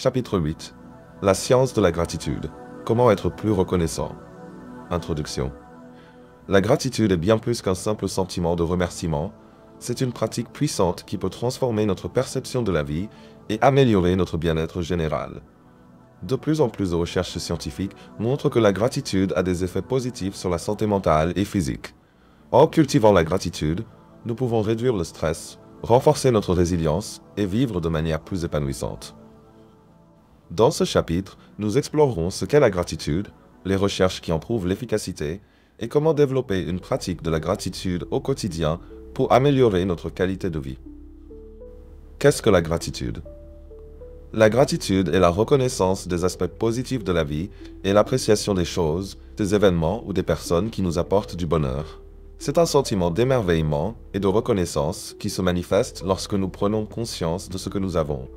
Chapitre 8. La science de la gratitude. Comment être plus reconnaissant. Introduction. La gratitude est bien plus qu'un simple sentiment de remerciement. C'est une pratique puissante qui peut transformer notre perception de la vie et améliorer notre bien-être général. De plus en plus de recherches scientifiques montrent que la gratitude a des effets positifs sur la santé mentale et physique. En cultivant la gratitude, nous pouvons réduire le stress, renforcer notre résilience et vivre de manière plus épanouissante. Dans ce chapitre, nous explorerons ce qu'est la gratitude, les recherches qui en prouvent l'efficacité et comment développer une pratique de la gratitude au quotidien pour améliorer notre qualité de vie. Qu'est-ce que la gratitude? La gratitude est la reconnaissance des aspects positifs de la vie et l'appréciation des choses, des événements ou des personnes qui nous apportent du bonheur. C'est un sentiment d'émerveillement et de reconnaissance qui se manifeste lorsque nous prenons conscience de ce que nous avons,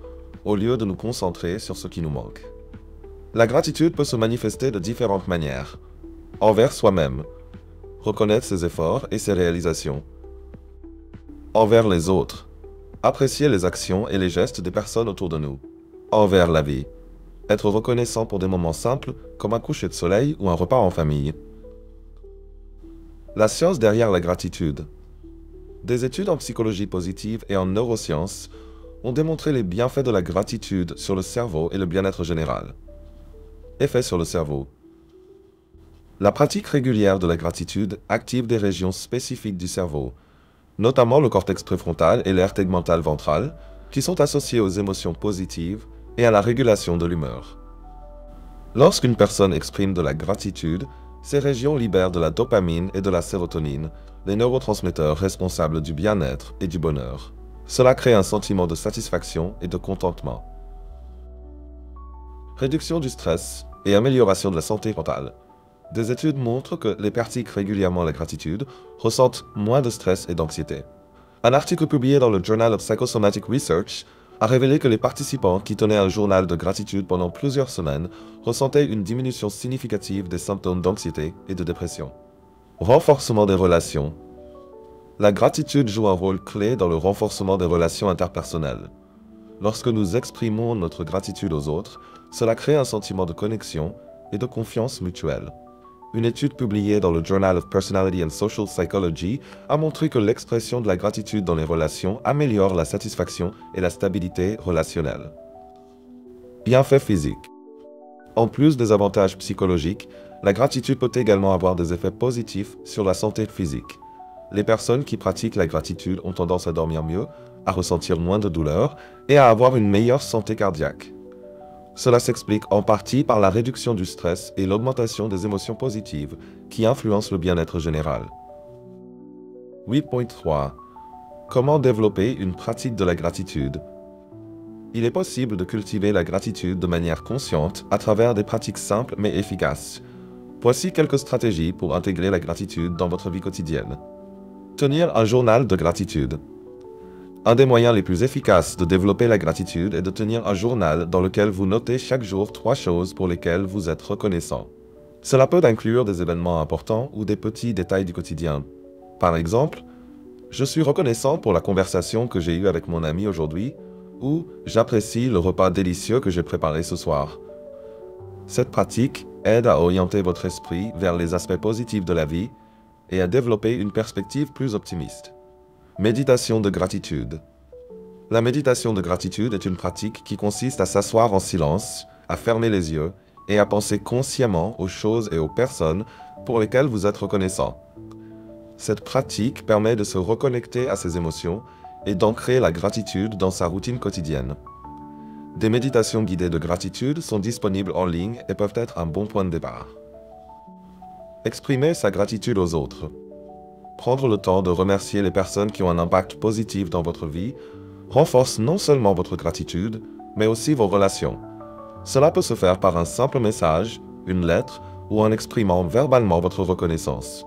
au lieu de nous concentrer sur ce qui nous manque. La gratitude peut se manifester de différentes manières. Envers soi-même, reconnaître ses efforts et ses réalisations. Envers les autres, apprécier les actions et les gestes des personnes autour de nous. Envers la vie, être reconnaissant pour des moments simples comme un coucher de soleil ou un repas en famille. La science derrière la gratitude. Des études en psychologie positive et en neurosciences ont démontré les bienfaits de la gratitude sur le cerveau et le bien-être général. Effets sur le cerveau. La pratique régulière de la gratitude active des régions spécifiques du cerveau, notamment le cortex préfrontal et l'aire tegmentale ventrale, qui sont associés aux émotions positives et à la régulation de l'humeur. Lorsqu'une personne exprime de la gratitude, ces régions libèrent de la dopamine et de la sérotonine, les neurotransmetteurs responsables du bien-être et du bonheur. Cela crée un sentiment de satisfaction et de contentement. Réduction du stress et amélioration de la santé mentale. Des études montrent que les pratiquent régulièrement la gratitude ressentent moins de stress et d'anxiété. Un article publié dans le Journal of Psychosomatic Research a révélé que les participants qui tenaient un journal de gratitude pendant plusieurs semaines ressentaient une diminution significative des symptômes d'anxiété et de dépression. Renforcement des relations. La gratitude joue un rôle clé dans le renforcement des relations interpersonnelles. Lorsque nous exprimons notre gratitude aux autres, cela crée un sentiment de connexion et de confiance mutuelle. Une étude publiée dans le Journal of Personality and Social Psychology a montré que l'expression de la gratitude dans les relations améliore la satisfaction et la stabilité relationnelle. Bienfaits physiques. En plus des avantages psychologiques, la gratitude peut également avoir des effets positifs sur la santé physique. Les personnes qui pratiquent la gratitude ont tendance à dormir mieux, à ressentir moins de douleur et à avoir une meilleure santé cardiaque. Cela s'explique en partie par la réduction du stress et l'augmentation des émotions positives qui influencent le bien-être général. 8.3. Comment développer une pratique de la gratitude? Il est possible de cultiver la gratitude de manière consciente à travers des pratiques simples mais efficaces. Voici quelques stratégies pour intégrer la gratitude dans votre vie quotidienne. Tenir un journal de gratitude. Un des moyens les plus efficaces de développer la gratitude est de tenir un journal dans lequel vous notez chaque jour 3 choses pour lesquelles vous êtes reconnaissant. Cela peut inclure des événements importants ou des petits détails du quotidien. Par exemple, « Je suis reconnaissant pour la conversation que j'ai eue avec mon ami aujourd'hui » ou « J'apprécie le repas délicieux que j'ai préparé ce soir ». Cette pratique aide à orienter votre esprit vers les aspects positifs de la vie et à développer une perspective plus optimiste. Méditation de gratitude. La méditation de gratitude est une pratique qui consiste à s'asseoir en silence, à fermer les yeux et à penser consciemment aux choses et aux personnes pour lesquelles vous êtes reconnaissant. Cette pratique permet de se reconnecter à ses émotions et d'ancrer la gratitude dans sa routine quotidienne. Des méditations guidées de gratitude sont disponibles en ligne et peuvent être un bon point de départ. Exprimer sa gratitude aux autres. Prendre le temps de remercier les personnes qui ont un impact positif dans votre vie renforce non seulement votre gratitude, mais aussi vos relations. Cela peut se faire par un simple message, une lettre ou en exprimant verbalement votre reconnaissance.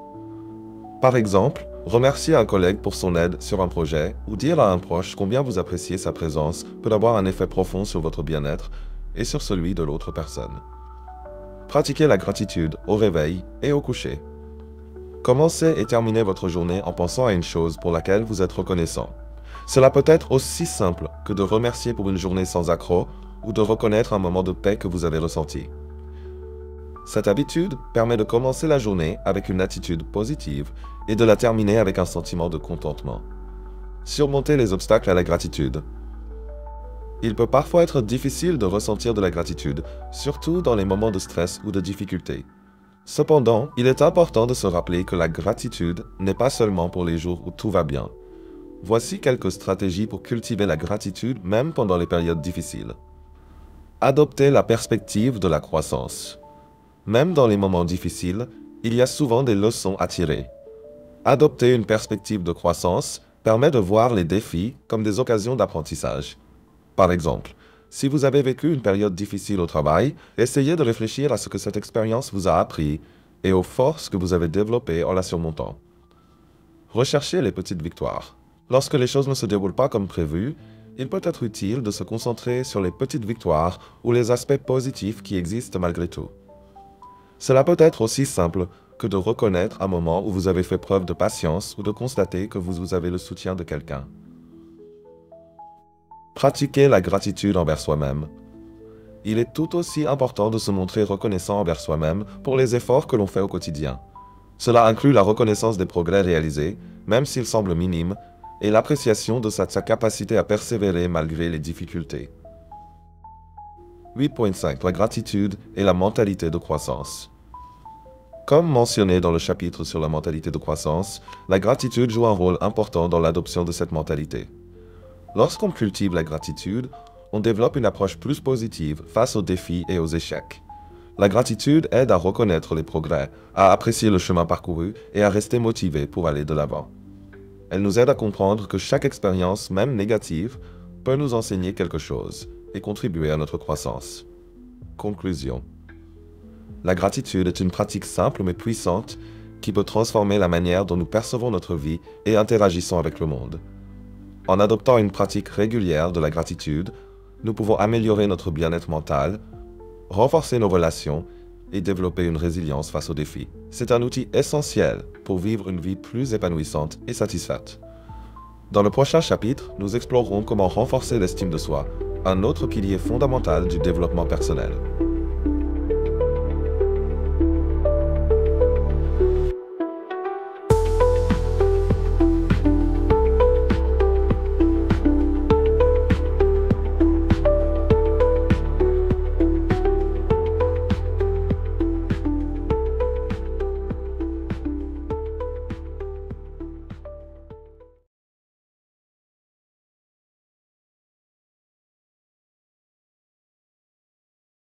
Par exemple, remercier un collègue pour son aide sur un projet ou dire à un proche combien vous appréciez sa présence peut avoir un effet profond sur votre bien-être et sur celui de l'autre personne. Pratiquez la gratitude au réveil et au coucher. Commencez et terminez votre journée en pensant à une chose pour laquelle vous êtes reconnaissant. Cela peut être aussi simple que de remercier pour une journée sans accroc ou de reconnaître un moment de paix que vous avez ressenti. Cette habitude permet de commencer la journée avec une attitude positive et de la terminer avec un sentiment de contentement. Surmonter les obstacles à la gratitude. Il peut parfois être difficile de ressentir de la gratitude, surtout dans les moments de stress ou de difficulté. Cependant, il est important de se rappeler que la gratitude n'est pas seulement pour les jours où tout va bien. Voici quelques stratégies pour cultiver la gratitude même pendant les périodes difficiles. Adopter la perspective de la croissance. Même dans les moments difficiles, il y a souvent des leçons à tirer. Adopter une perspective de croissance permet de voir les défis comme des occasions d'apprentissage. Par exemple, si vous avez vécu une période difficile au travail, essayez de réfléchir à ce que cette expérience vous a appris et aux forces que vous avez développées en la surmontant. Recherchez les petites victoires. Lorsque les choses ne se déroulent pas comme prévu, il peut être utile de se concentrer sur les petites victoires ou les aspects positifs qui existent malgré tout. Cela peut être aussi simple que de reconnaître un moment où vous avez fait preuve de patience ou de constater que vous avez le soutien de quelqu'un. Pratiquer la gratitude envers soi-même. Il est tout aussi important de se montrer reconnaissant envers soi-même pour les efforts que l'on fait au quotidien. Cela inclut la reconnaissance des progrès réalisés, même s'ils semblent minimes, et l'appréciation de sa capacité à persévérer malgré les difficultés. 8.5. La gratitude et la mentalité de croissance. Comme mentionné dans le chapitre sur la mentalité de croissance, la gratitude joue un rôle important dans l'adoption de cette mentalité. Lorsqu'on cultive la gratitude, on développe une approche plus positive face aux défis et aux échecs. La gratitude aide à reconnaître les progrès, à apprécier le chemin parcouru et à rester motivé pour aller de l'avant. Elle nous aide à comprendre que chaque expérience, même négative, peut nous enseigner quelque chose et contribuer à notre croissance. Conclusion. La gratitude est une pratique simple mais puissante qui peut transformer la manière dont nous percevons notre vie et interagissons avec le monde. En adoptant une pratique régulière de la gratitude, nous pouvons améliorer notre bien-être mental, renforcer nos relations et développer une résilience face aux défis. C'est un outil essentiel pour vivre une vie plus épanouissante et satisfaite. Dans le prochain chapitre, nous explorerons comment renforcer l'estime de soi, un autre pilier fondamental du développement personnel.